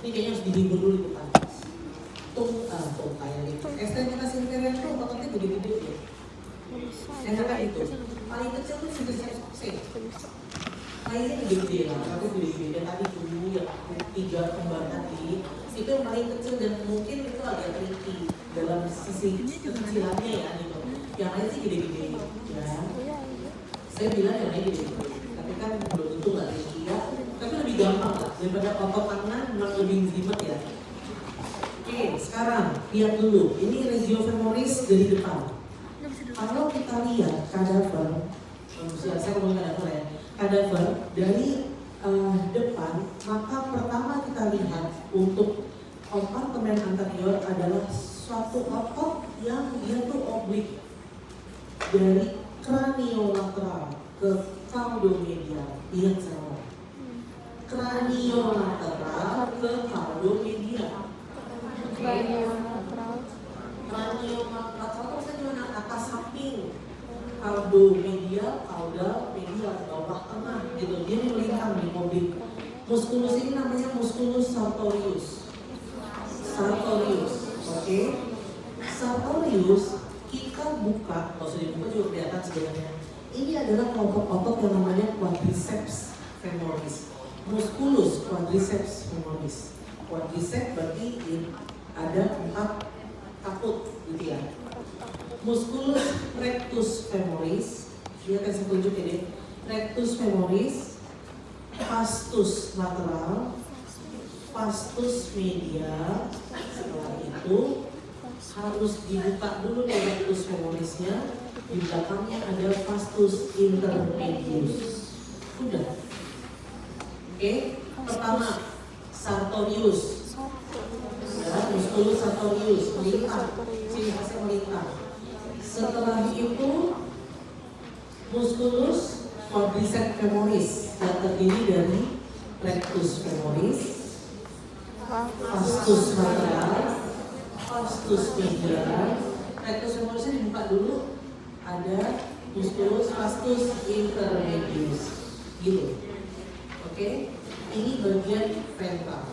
Ini kayaknya harus dihibur dulu di depan. Tuh kayak gitu. Ekstremitas inferior tuh ototnya gede-gede ya. Enak kan itu? Paling kecil tuh sinus Lainnya gede-gede lah, tapi gede-gede. Dan tadi dulu yang aku 3 kembar tadi, itu yang paling kecil dan mungkin itu agak tricky dalam sisi kekecilannya ya gitu. Yang lain sih gede-gede ya. Saya bilang yang lain gede-gede, tapi kan belum tentu nggak tricky ya. Tapi lebih gampang lah daripada otot tangan, memang lebih ribet ya. Oke, sekarang lihat dulu. Ini regio femoris dari depan. Kalau kita lihat kadaver, saya ngomong kadaver ya. Kadaver dari depan, maka pertama kita lihat untuk kompartemen anterior adalah suatu otot yang dia tuh oblik dari kraniolateral ke caudomedial. Lihat saya, kraniolateral ke caudomedial. Kraniolateral itu mana? Atas samping. Caudomedial, caudal, medial, bawah tengah gitu. Dia melingkar di mobil. Musculus ini namanya musculus sartorius. Oke. Sartorius kita buka, kalau sudah dibuka juga kelihatan sebenarnya. Ini adalah kelompok otot yang namanya quadriceps femoris. Musculus quadriceps femoris. Quadriceps berarti ada 4 kaput gitu ya. Musculus rectus femoris, dia akan saya tunjukin deh. Rectus femoris, vastus lateral, vastus medial. Setelah itu harus dibuka dulu nih rectus femorisnya. Di belakangnya ada vastus intermedius. Udah. Oke, pertama sartorius. Ya, musculus sartorius melintang. Sini saya melintang. Setelah itu musculus quadriceps femoris yang terdiri dari rectus femoris, vastus lateral, vastus medial. Rectus femorisnya dibuka dulu, ada musculus vastus intermedius gitu. Oke, ini bagian ventral.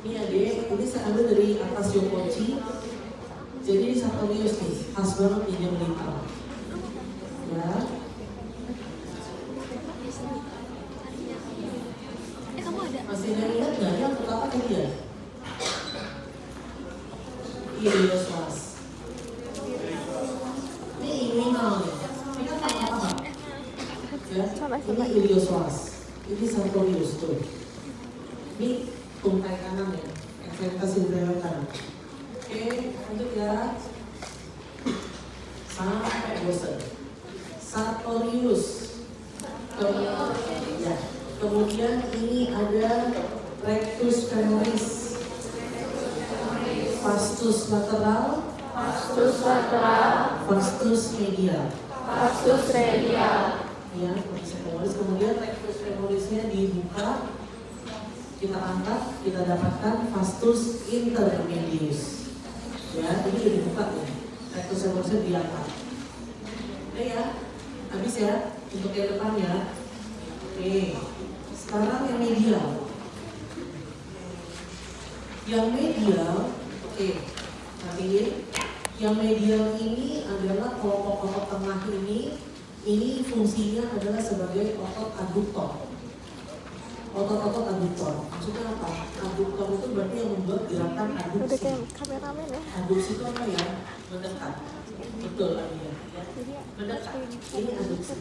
Ini adek, ini saya ambil dari atas yokochi. Jadi ini sartorius nih, khas banget ini melintang. Ya. Masih ada ingat nggak yang pertama tadi ya? Ilioswas. Ini inguinal nih. Ini kan apa? Ya, ini ilioswas. Ini sartorius tuh. Ini tungkai kanan ya, ekstremitas inferior kanan. Oke, lanjut ya. Sampai bosan. Sartorius. Ya. Kemudian ini ada rectus femoris, vastus lateral, vastus medial. Ya, femoris. Kemudian rectus femorisnya dibuka, kita angkat, kita dapatkan vastus intermedius. Ya, ini udah dibuka ya. Rectus femorisnya diangkat. Udah ya, habis ya untuk yang depan ya. Oke, sekarang yang medial. Yang medial, oke, perhatiin. Yang medial ini adalah kelompok otot tengah ini fungsinya adalah sebagai otot aduktor. Otot-otot aduktor, maksudnya apa? Aduktor itu berarti yang membuat gerakan aduksi. Kameramen ya. Aduksi itu apa ya? Mendekat. Betul Adia. Ya. Mendekat. Ini aduksi.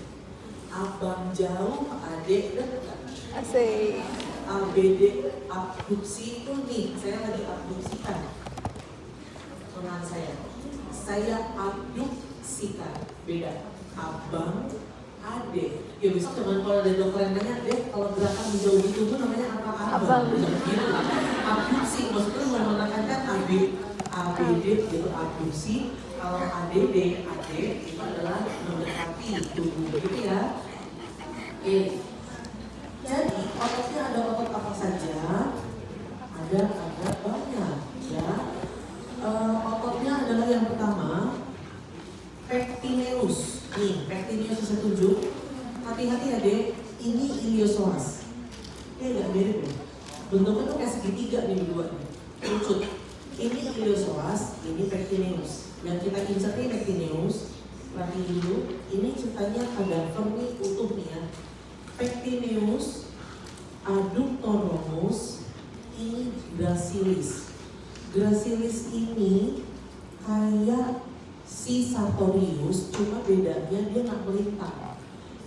Abang jauh, adek dekat. Asik. ABD, abduksi itu nih, saya lagi abduksikan. Menang saya. Saya abduksikan. Beda. Abang, adek. Ya bisa teman kalau ada dokter yang nanya, deh kalau gerakan menjauh di tubuh namanya apa? Abang. Gitu. Abduksi, maksudnya menekankan ABD gitu, abduksi. Kalau ADD, itu adalah mendekati tubuh gitu ya. Oke. Jadi ototnya ada otot apa saja? Ada banyak ya. Ototnya adalah yang pertama pectineus. Nih, pectineus saya tunjuk. Hati-hati ya deh, ini iliopsoas. Nggak mirip ya? Bentuknya tuh kayak segitiga nih berdua nih. Lucu. Ini iliopsoas, ini pectineus. Yang kita insert ini pectineus. Perhatiin dulu, ini ceritanya kadaver nih utuh nih ya. Pectineus, adductor ini gracilis. Gracilis ini kayak si sartorius, cuma bedanya dia nggak melintang.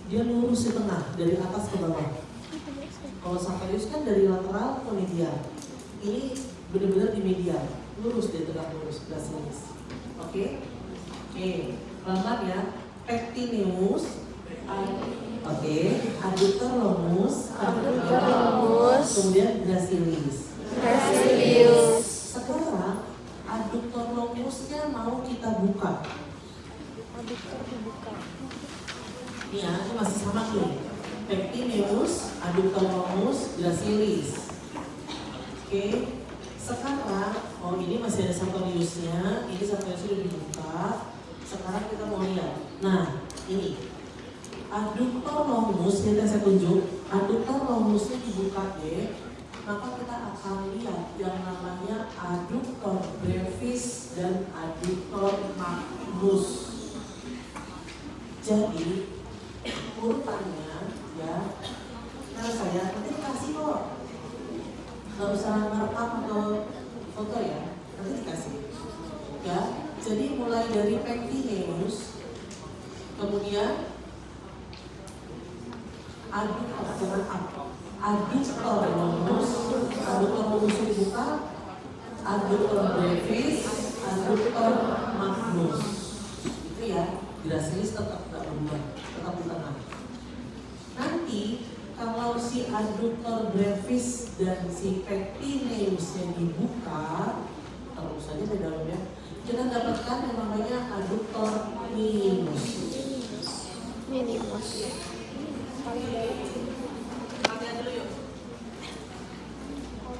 Dia lurus di tengah, dari atas ke bawah. Kalau sartorius kan dari lateral ke medial. Ini benar-benar di medial, lurus di tengah, lurus gracilis. Oke? Oke, pelan-pelan ya. Pectineus, oke, adductor longus, kemudian gracilis. Sekarang adductor longusnya mau kita buka. Adductor dibuka. Ini ya, ini masih sama nih. Pectineus, adductor longus, gracilis. Oke, sekarang, oh ini masih ada sartoriusnya. Ini sartoriusnya udah dibuka. Sekarang kita mau lihat. Nah, ini adductor longus, ini saya tunjuk. Adductor longusnya dibuka deh. Maka kita akan lihat yang namanya adductor brevis dan adductor magnus. Jadi urutannya ya, nah saya nanti dikasih kok, nggak usah merekam atau foto ya, nanti dikasih ya. Jadi mulai dari pectineus, kemudian adductor longus, adductor longus dibuka, adductor brevis, adductor magnus. Itu ya, gracilis tetap tidak berubah, tetap di tengah. Nanti kalau si adductor brevis dan si pectineusnya dibuka, terus saja di dalamnya, kita dapatkan yang namanya adductor minimus. Lihat dulu yuk.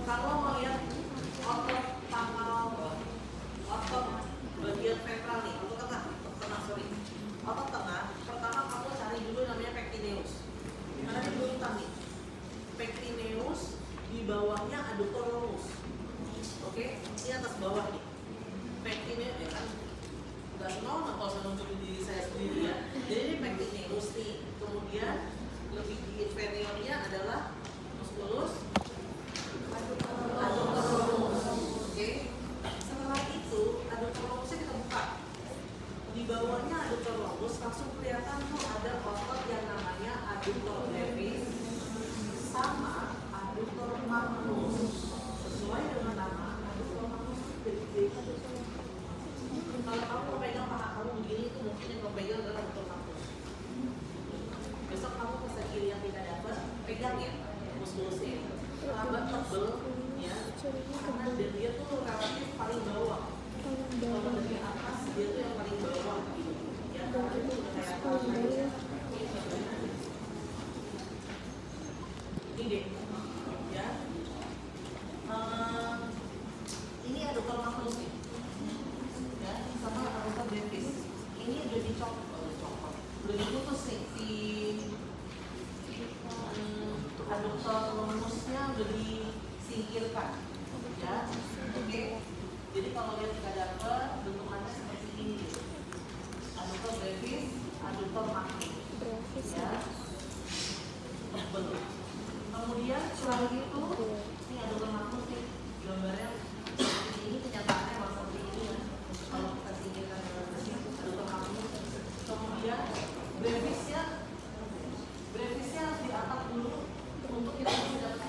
Kalau mau lihat otot tanggal, otot bagian ventral nih, otot tengah, otot tengah. Pertama kamu cari dulu namanya pectineus. Karena dia belum nih. Pectineus di bawahnya adductor longus. Oke, ini atas bawah nih. Pectineus ya kan. Gak senang kalau saya nunjukin diri saya sendiri ya. Jadi ini pectineus nih. Kemudian lebih di inferiornya adalah musculus adductor longus. Oke. Setelah itu adductor longusnya kita buka. Di bawahnya adductor longus langsung kelihatan tuh ada otot yang namanya adductor brevis sama adductor magnus. Sesuai dengan nama adductor magnus itu kalau kamu mau pegang paha kamu begini itu mungkin yang kamu pegang adalah adductor magnus. Besok kamu ke kiri yang tidak dapat, pegang ya muskulusnya. Tambah tebel ya, karena dia tuh relatif paling bawah. Kalau dari atas dia tuh yang paling bawah gitu. Ya, karena itu udah kayak aja. Ini deh, ya. Ini adductor magnus nih, ya, sama adductor brevis. Ini udah dicopot, udah diputus nih si adductor longusnya udah disingkirkan, ya. Oke. Jadi kalau lihat kita dapat bentukannya seperti ini, adductor brevis, adductor magnus, ya. Kemudian selain itu, ini adductor magnus nih, gambarnya seperti ini, kenyataannya memang seperti ini ya. Kalau kita singkirkan adductor magnus, kemudian brevisnya harus diangkat dulu untuk kita mendapatkan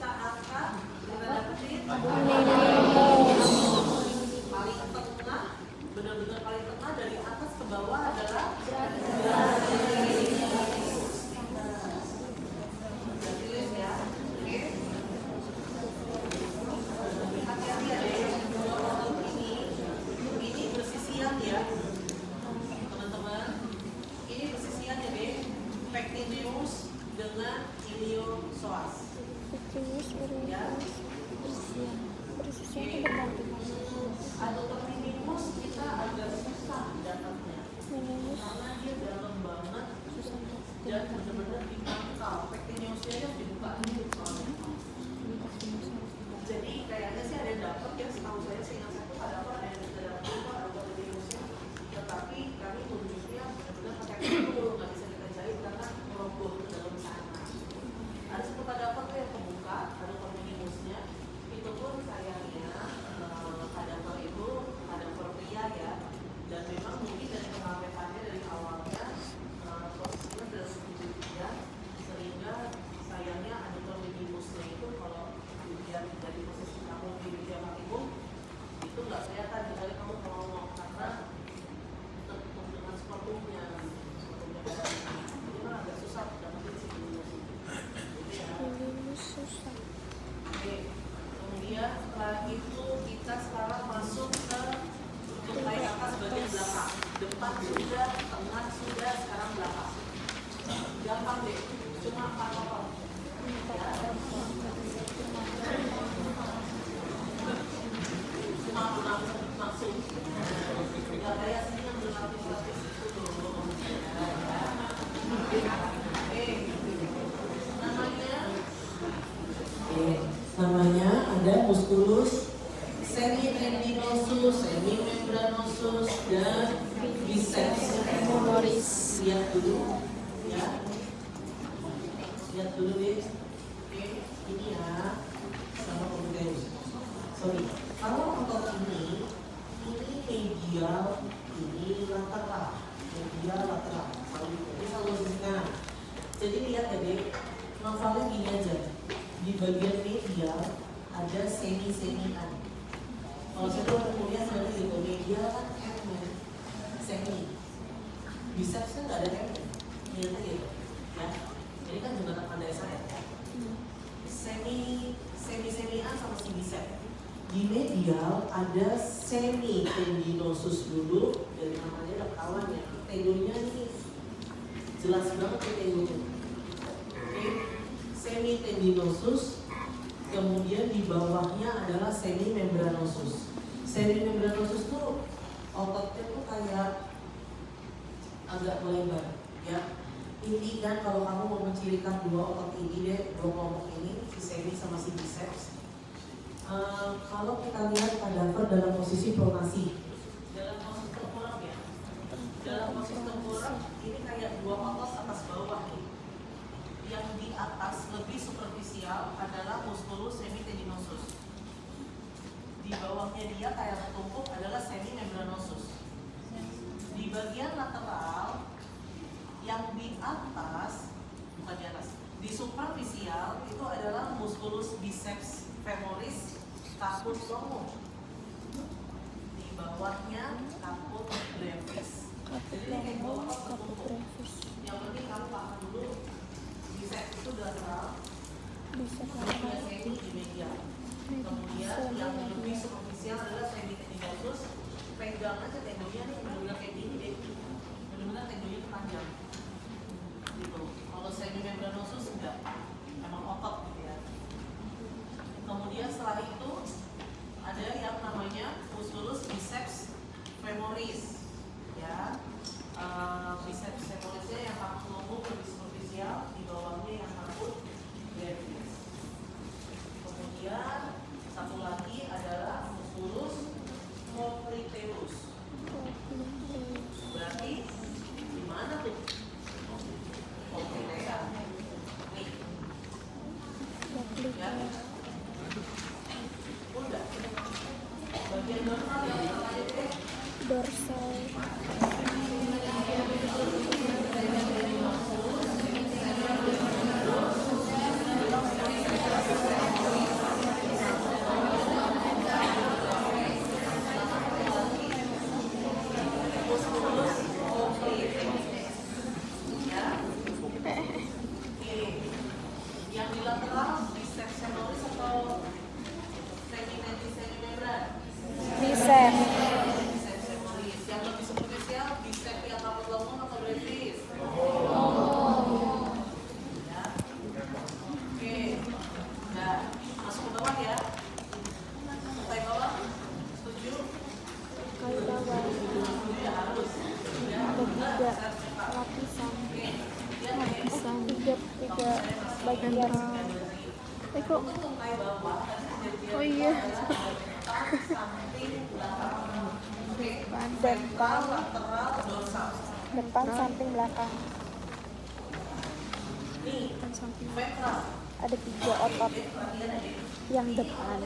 kita angkat, kita dapetin Nemos. paling tengah, benar-benar paling tengah dari atas ke bawah adalah Brasilis ya. Oke. Hati-hati ya deh, dua otot ini bersisian ya, teman-teman. Ini bersisian ya deh, pectineus dengan iliopsoas. Pectineus, Ya. persisnya itu berdampingan. Aductor minimus kita agak susah dapatnya Nemos karena dia dalam banget susah dan benar-benar di pangkal. Pectineusnya aja dibuka dulu soalnya. Jadi kayaknya sih ada yang dapat ya, setahu saya seingat saya tuh ada apa ada yang tidak dapat juga ada pectineusnya. Tetapi kami tunjuknya benar-benar pakai tool, nggak bisa kita jahit karena meroboh ke dalam sana. Ada satu kadaver tuh yang kebuka, ada minimusnya. Itu pun sayangnya kadaver itu kadaver pria ya, dan memang mungkin dari pengawetannya dari awalnya posisinya sudah setuju dia, sehingga sayangnya ada minimusnya itu kalau dilihat dari posisi kamu di media maksimum itu nggak kelihatan kecuali kamu ngomong karena tertutup dengan sepatunya ada jadi memang agak susah dapetin si minimus itu. Gitu ya. Nemos susah. Oke, kemudian setelah itu kita sekarang masuk ke untuk naik atas bagian belakang. Depan sudah, tengah sudah, sekarang belakang. Gampang deh, cuma 4 otot. Ya. Cuma langsung. Gak kayak sini yang berlapis-lapis itu dulu. Namanya ada musculus semitendinosus, semimembranosus, dan biceps femoris. Lihat dulu, ya. Lihat dulu deh. Oke, ini ya, sama pembuluh. Sorry, kalau otot ini medial, ini lateral, medial lateral. Ini selalu sisi kanan. Jadi lihat ya deh, novelnya gini aja. Di bagian medial ada semi-semian. Kalau saya tuh kuliah sebenarnya gitu, medial kan M, semi. Bicepsnya nggak ada M, lihatnya gitu, ya. Ini kan juga tanda saya. Semi-semian sama si bicep. Di medial ada semitendinosus dulu, dari namanya udah kawan ya. Tendonnya nih jelas banget ya tendonnya. Oke. Semitendinosus, kemudian di bawahnya adalah semimembranosus. Semimembranosus tuh ototnya tuh kayak agak melebar, ya. Ini kan kalau kamu mau mencirikan dua otot ini deh, dua kelompok ini, si semi sama si biceps. Kalau kita lihat kadaver dalam posisi pronasi, dalam posisi tengkurap ya, dalam posisi tengkurap ini kayak dua otot atas bawah nih. Yang di atas lebih superficial adalah musculus semitendinosus. Di bawahnya dia kayak tertumpuk adalah semimembranosus. Di bagian lateral yang di atas, bukan di atas, di superficial itu adalah musculus biceps femoris caput longo. Di bawahnya caput brevis. Jadi ini kayak dua otot tertumpuk. Yang penting kamu paham dulu. Biceps itu lateral, kemudian semi di medial. Kemudian yang lebih superficial adalah semitendinosus. Pegang aja tendonnya nih, benar-benar kayak gini deh. Benar-benar tendonnya itu panjang. Gitu. Kalau semimembranosus enggak, emang otot gitu ya. Kemudian setelah itu ada yang namanya musculus biceps femoris, ya. Biceps femorisnya yang caput longo lebih superficial, di bawahnya yang caput brevis. Kemudian satu lagi adalah musculus popliteus. Berarti di mana tuh? Poplitea. Nih. Ya. Udah. Bagian dorsal yang terakhir deh. Dorsal. Yang di lateral biceps femoris atau semimembran? Bicep. Biceps femoris. Yang lebih superficial bicep yang rambut lengkung atau brevis? Ya. Oke. Nah, masuk ke bawah ya. Sampai bawah. Setuju? Kali bawah. Setuju ya harus. Ya. Ada 3 lapisan. Oke. Ya, Lapisan. Tiga bagian. Kok? Oh iya. Depan, depan samping belakang. Depan samping. Ada 3 otot. Yang depan.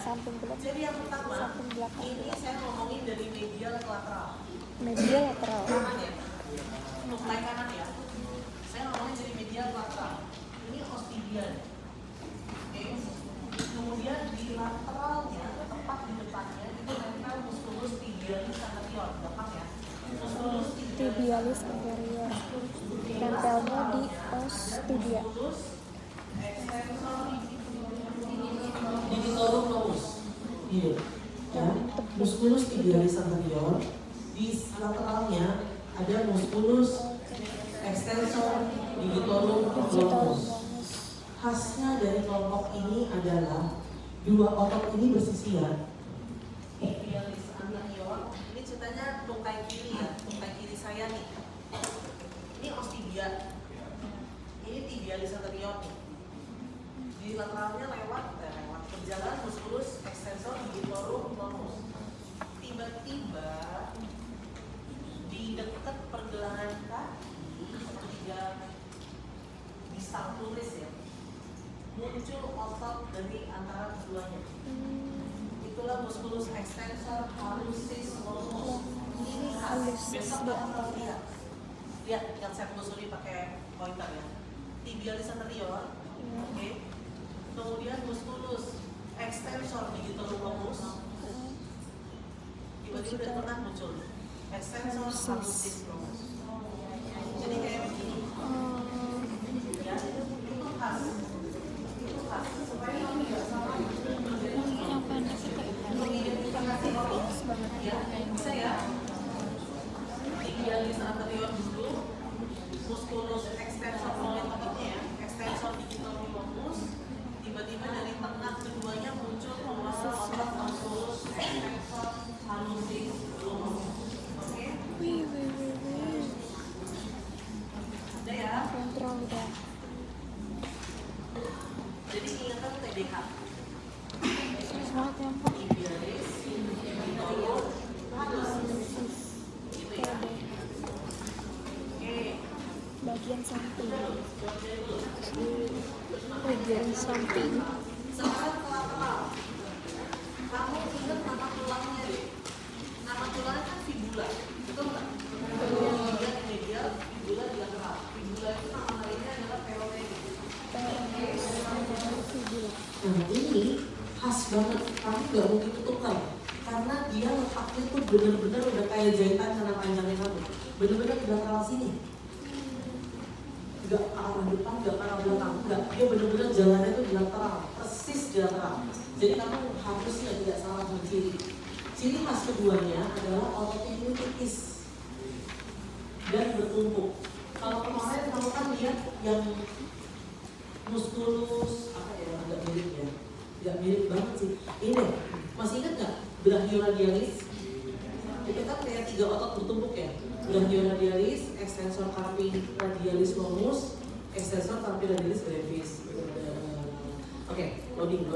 Samping belakang. Jadi yang pertama, Samping belakang. ini saya ngomongin dari medial ke lateral. Medial lateral. Kanan ya. Untuk flank kanan ya. Saya ngomongin dari medial ke lateral. Ini ostibial. Oke. Kemudian di lateralnya, tepat di depannya itu nempel musculus tibialis anterior, depan ya. Musculus Tibialis anterior. Nempelnya di os tibia. musculus extensor digitorum longus. Iya. Ya. Musculus tibialis anterior. Di lateralnya ada musculus extensor digitorum longus. Khasnya dari kelompok ini adalah 2 otot ini bersisian. Tibialis anterior. Ini ceritanya tungkai kiri ya, tungkai kiri saya nih. Ini os tibia. Ini tibialis anterior nih. Di lateralnya lewat berjalan musculus extensor digitorum longus. Tiba-tiba di dekat pergelangan kaki sepertiga distal tulis ya, muncul otot dari antara keduanya. Itulah musculus extensor hallucis longus. Ini khas. Besok bakal lihat. Lihat yang saya telusuri pakai pointer ya. Tibialis anterior. Oke. Kemudian musculus extensor digitorum longus. Tiba-tiba dari tengah muncul extensor hallucis longus. Jadi kayak begini. Ya, itu khas. Itu khas. Supaya kamu tidak salah. Mengidentifikasi ya, bisa ya. Tibialis anterior dulu, musculus extensor momentumnya ya, extensor digitorum longus. Tiba-tiba dari tengah keduanya muncul otot musculus extensor hallucis longus. Oke? Udah ya? Kontrol udah. Jadi ingatkan TDK. Sesuatu yang Pak. Tibialis, digitorum, hallucis. Gitu ya. Oke. Bagian samping. Bagian samping. Sekarang ke lateral. Kamu ingat nama tulangnya deh. Nama tulangnya kan fibula, betul nggak? Fibula di medial, fibula di lateral. Fibula itu nama lainnya adalah peroneus. Nah ini khas banget, kamu nggak mungkin tukar karena dia letaknya tuh bener-bener udah kayak jahitan karena panjangnya kamu. Bener-bener di lateral sini. Nggak ke arah depan, nggak ke arah belakang, nggak. Dia bener-bener jalannya tuh di lateral, persis di lateral. Jadi kamu harusnya tidak salah menciri. Ciri khas keduanya adalah ototnya ini tipis dan bertumpuk. Kalau kemarin kamu kan lihat yang musculus apa ya, agak mirip ya, nggak mirip banget sih. Ini deh, masih ingat nggak brachioradialis? Itu kan kayak 3 otot bertumpuk ya. Brachioradialis, extensor carpi radialis longus, extensor carpi radialis brevis. Oke, loading.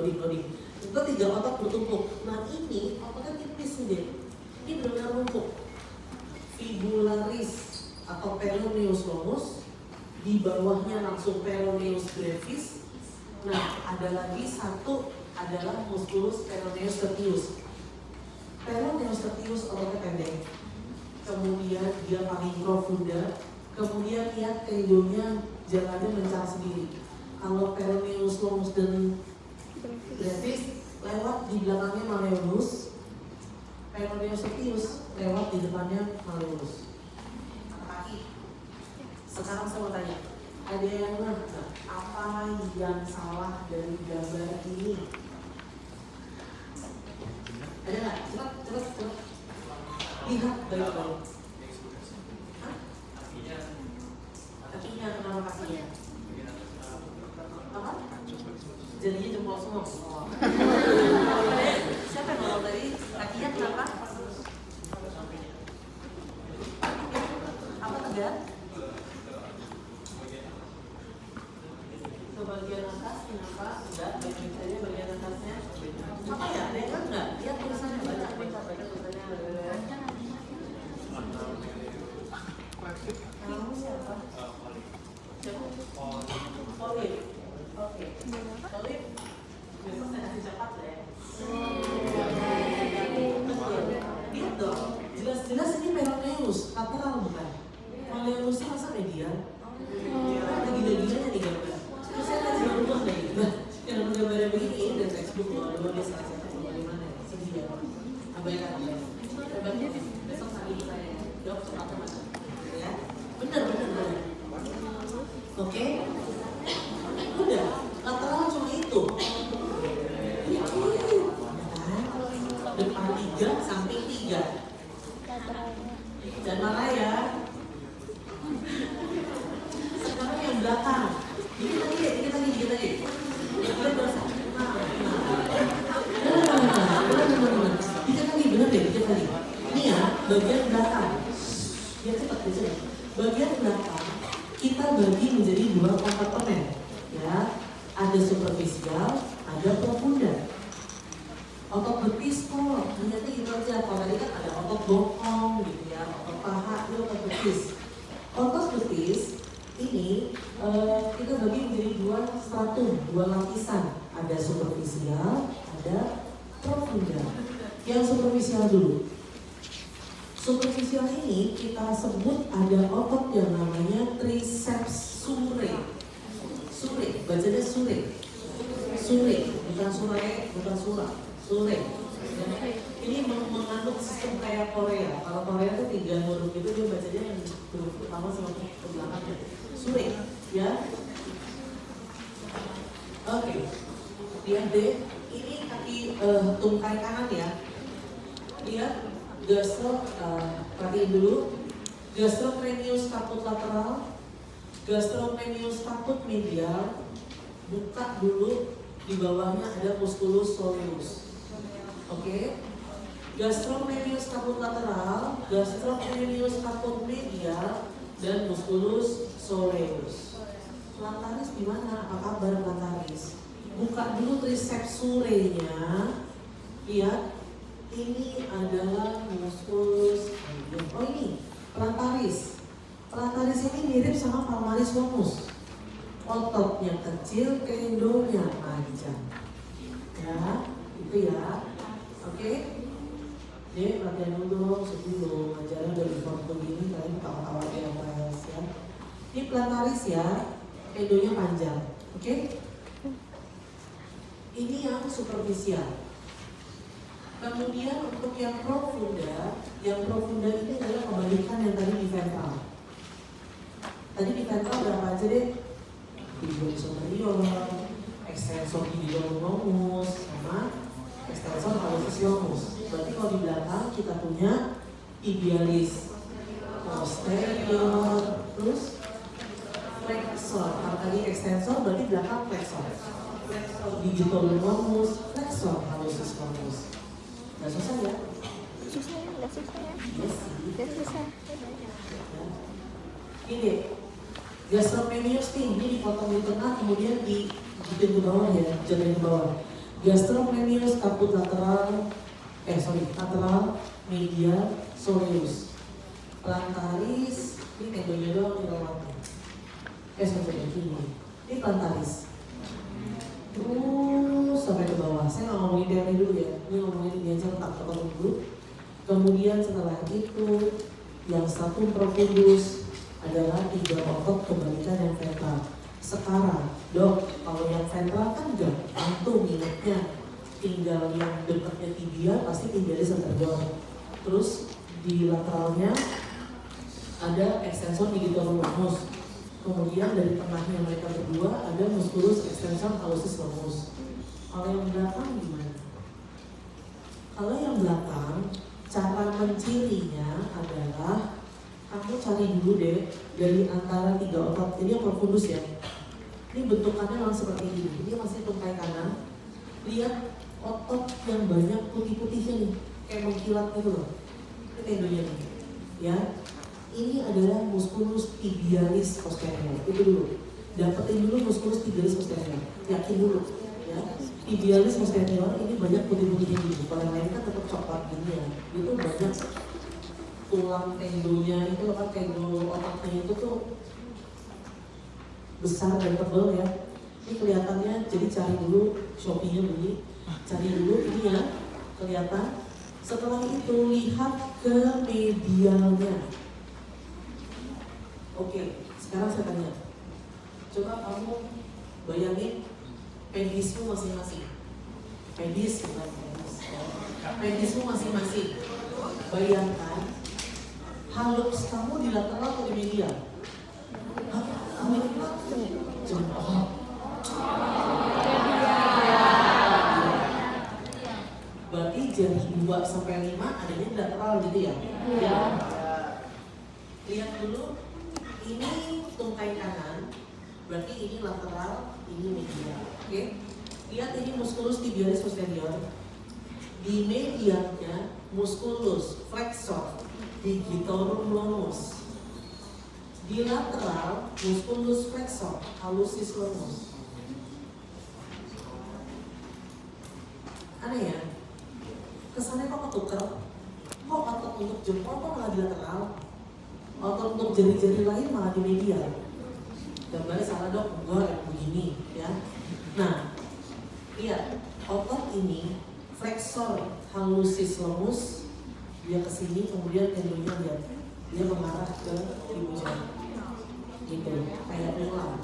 Itu 3 otot bertumpuk. Nah ini ototnya tipis nih. Ini benar-benar numpuk. Fibularis atau peroneus longus, di bawahnya langsung peroneus brevis. Nah ada lagi satu adalah musculus peroneus tertius. Peroneus tertius ototnya pendek. Kemudian dia paling profunda, kemudian lihat tendonnya jalannya mencang sendiri. Kalau peroneus longus dan brevis lewat di belakangnya malleolus, peroneus tertius lewat di depannya malleolus. Kaki. Sekarang saya mau tanya, Ada yang nggak? Apa yang salah dari gambar ini? Ada nggak? Cepat. Lihat baik-baik. Hah? Kakinya, kenapa kakinya? Apa? Jadinya jempol semua. Oh. Siapa yang ngomong tadi? Kakinya kenapa? Apa tegak? Ke bagian atas, kenapa? Enggak, bagian saja bagian atasnya. Apa ya? Ada yang enggak? Lihat tulisannya, baca tulisannya. Kamu siapa? Siapa? Olive. Oke. Olive. Besok saya kasih cepat ya. Lihat dong, jelas-jelas ini Peroneus, lateral bukan? Peroneusnya masa medial? Ada gila-gilanya nih gambar. Terus saya tadi baru buat kayak gitu. Yang gambarnya begini, ini dari textbook loh, luar biasa aja. Bagaimana ya? Sedih ya. Abaikan. Besok sambil saya ya. Dok, cepat teman. Ya, bener. Oke? Udah, lateral cuma itu. Depan 3, samping 3. Lateralnya. Jangan marah ya. Sekarang yang belakang. Dikit lagi. Dikit berasa. Dikit lagi. Ini ya, bagian belakang. Biar cepat. Bagian belakang kita bagi menjadi 2 kompartemen. Ya, ada superficial, ada profunda. Otot betis kok, ternyata gitu aja. Kalau tadi kan ada otot bokong gitu ya, otot paha, itu otot betis. Otot betis ini kita bagi menjadi 2 stratum, 2 lapisan. Ada superficial, ada profunda. Yang superficial dulu. Superficial ini kita sebut ada otot yang namanya triceps surae. Bacanya surae. Bukan surae, bukan surah. Surae. Ini mengandung sistem kayak Korea. Kalau Korea itu 3 huruf itu dia bacanya yang huruf pertama sama ke belakangnya. Surae, ya. Oke. Lihat deh, ini kaki tungkai kanan ya. Lihat gastro, perhatiin dulu. Gastrocnemius caput lateral, gastrocnemius caput medial. Buka dulu, di bawahnya ada musculus soleus. Oke, gastrocnemius caput lateral, gastrocnemius caput medial, dan musculus soleus. Plantaris di mana? Apa kabar plantaris? Buka dulu triceps surae-nya. Lihat, ini adalah musculus. Oh ini plantaris. Plantaris ini mirip sama palmaris longus. Ototnya kecil, tendonya panjang. Ya, itu ya. Oke. Jadi latihan dulu sebelum ajaran dari waktu begini kalian ketawa-tawa yang bahas ya. Ini plantaris ya, tendonya panjang. Oke. Ini yang superficial. Kemudian untuk yang profunda ini adalah kebalikan yang tadi di ventral. Tadi di ventral berapa aja deh? Tibial superior, extensor tibialis sama extensor hallucis longus. Berarti kalau di belakang kita punya tibialis posterior, terus flexor. Kalau tadi extensor berarti belakang flexor. Flexor digitomus, flexor hallucis longus. Gak susah ya? Nggak susah ya? Iya sih. Nggak susah. Ini gastrocnemius nih, ini dipotong di tengah kemudian dibikin ke bawah ya, jatuhin ke bawah. Gastrocnemius caput lateral, lateral, medial, soleus. Plantaris, ini tendonya doang dilewati. Ini plantaris. Terus sampai ke bawah. Saya nggak ngomongin dari dulu ya, ini ngomongin ini aja tak potong dulu. Kemudian setelah itu yang stratum profundus adalah 3 otot kebalikan yang ventral. Sekarang, dok, kalau yang ventral kan enggak, antum ingatnya tinggal yang dekatnya tibia pasti tibialis anterior. Terus di lateralnya ada extensor digitorum longus. Kemudian dari tengahnya mereka berdua ada musculus extensor hallucis longus. Kalau yang belakang gimana? Kalau yang belakang, cara mencirinya adalah kamu cari dulu deh dari antara 3 otot. Ini yang profundus ya. Ini bentukannya memang seperti ini. Ini masih tungkai kanan. Lihat otot yang banyak putih-putihnya nih, kayak mengkilat gitu loh. Ini tendonya nih. Ya, ini adalah musculus tibialis posterior. Itu dulu. Dapetin dulu musculus tibialis posterior. Yakin dulu. Ya, tibialis posterior ini banyak putih-putihnya gitu. Kalau yang lain kan tetap coklat gini ya. Itu banyak tulang tendonya itu kan tendo otaknya itu tuh besar dan tebal ya. Ini kelihatannya, jadi cari dulu Shopee-nya beli, cari dulu ini ya, kelihatan. Setelah itu lihat ke medialnya. Oke, sekarang saya tanya, coba kamu bayangin pedismu masing-masing. Pedismu masing-masing. Bayangkan hallux kamu di lateral atau di medial? Jempol. Berarti jari 2 sampai 5 adanya di lateral gitu ya? Iya. Lihat dulu, ini tungkai kanan, berarti ini lateral, ini medial. Oke? Lihat ini musculus tibialis posterior. Di medialnya musculus flexor digitorum longus. Di lateral musculus flexor hallucis longus. Aneh ya? Kesannya kok ketuker? Kok otot untuk jempol kok malah di lateral? Otot untuk jari-jari lain malah di medial. Gambarnya salah dok, gue yang begini ya. Nah, lihat otot ini flexor hallucis longus, dia kesini, kemudian tendonya lihat dia mengarah ke ibu jari, gitu, kayak ulang,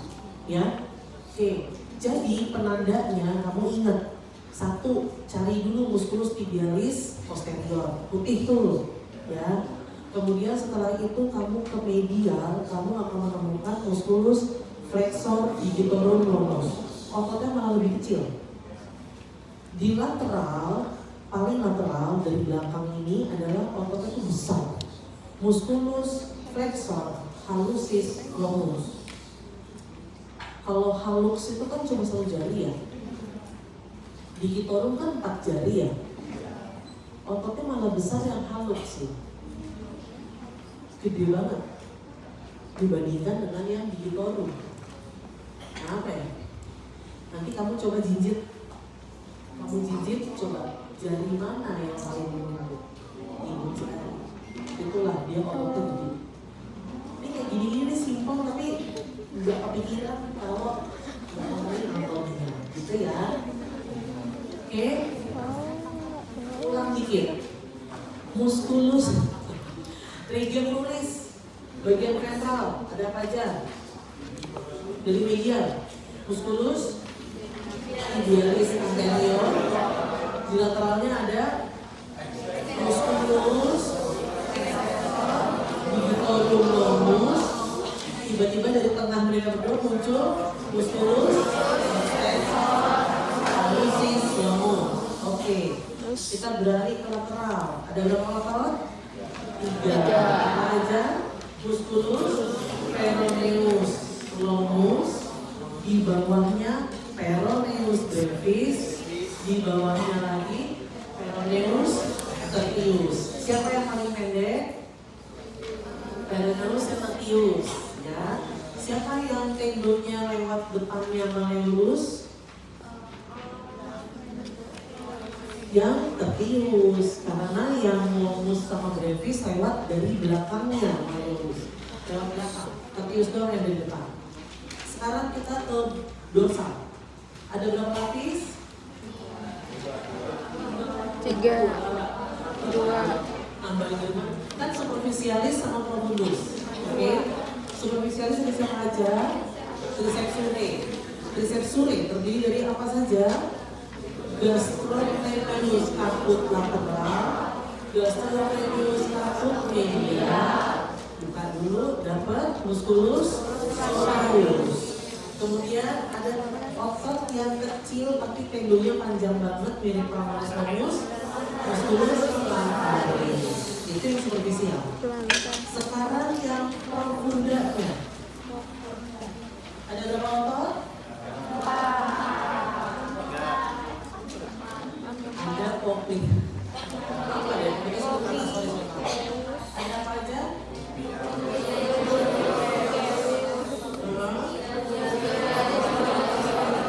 ya. Oke, jadi penandanya kamu ingat, 1, cari dulu musculus tibialis posterior, putih tuh, ya. Kemudian setelah itu kamu ke medial, kamu akan menemukan musculus flexor digitorum longus. Ototnya malah lebih kecil. Di lateral, paling lateral dari belakang ini adalah ototnya itu besar. Musculus flexor hallucis longus. Kalau hallux itu kan cuma 1 jari ya. Digitorum kan 4 jari ya. Ototnya malah besar yang hallux sih. Gede banget dibandingkan dengan yang digitorum. Kenapa ya? Nanti kamu coba jinjit. Kamu jinjit, coba jari mana yang paling menunduk? Ibu jari. Itulah dia ototnya gede. Ini kayak gini-gini simpel tapi nggak kepikiran kalau ngomongin ototnya, gitu ya. Oke, ulang dikit. Musculus trigeminalis, bagian ventral ada apa aja? Dari medial, musculus tibialis anterior, di lateralnya ada musculus digitorum longus. Tiba-tiba dari tengah mereka berdua muncul musculus extensor hallucis longus. Oke, kita beralih ke lateral. Ada berapa lateral? 3. Apa aja? Musculus peroneus longus, di bawahnya peroneus brevis, di bawahnya lagi peroneus tertius. Siapa yang paling pendek? Peroneus tertius, ya. Siapa yang tendonya lewat depannya malleolus? Yang tertius, karena yang longus sama brevis lewat dari belakangnya malleolus. Lewat belakang, tertius doang yang dari depan. Sekarang kita ke dorsal. Ada berapa lapis? 3, 2. Nambahin dari mana? Kan superficialis sama profundus. Oke? Superficialis dari siapa aja? Triceps surae. Triceps surae terdiri dari apa saja? Gastrocnemius caput lateral, gastrocnemius caput medial. Buka dulu, dapat musculus Soraus. Kemudian ada otot yang kecil tapi tendonnya panjang banget mirip Rhamnosus, musculus plantaris. Itu yang superficial. Sekarang yang profundanya. Ada berapa otot? Ada popling. Apa deh? Ini sorry. Ada apa aja?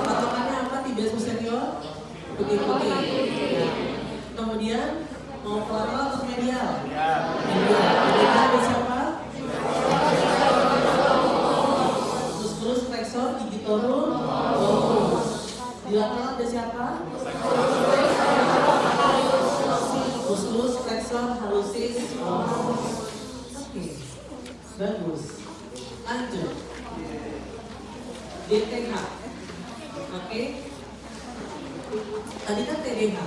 Patokannya apa? Tibias posterior? Putih-putih. Ya. Kemudian mau ke lateral atau medial? Medial. Medial ada siapa? Musculus flexor digitorum. Di lateral ada siapa? Musculus flexor hallucis. Oke, bagus. Lanjut. DTH. Oke. Tadi kan TDH.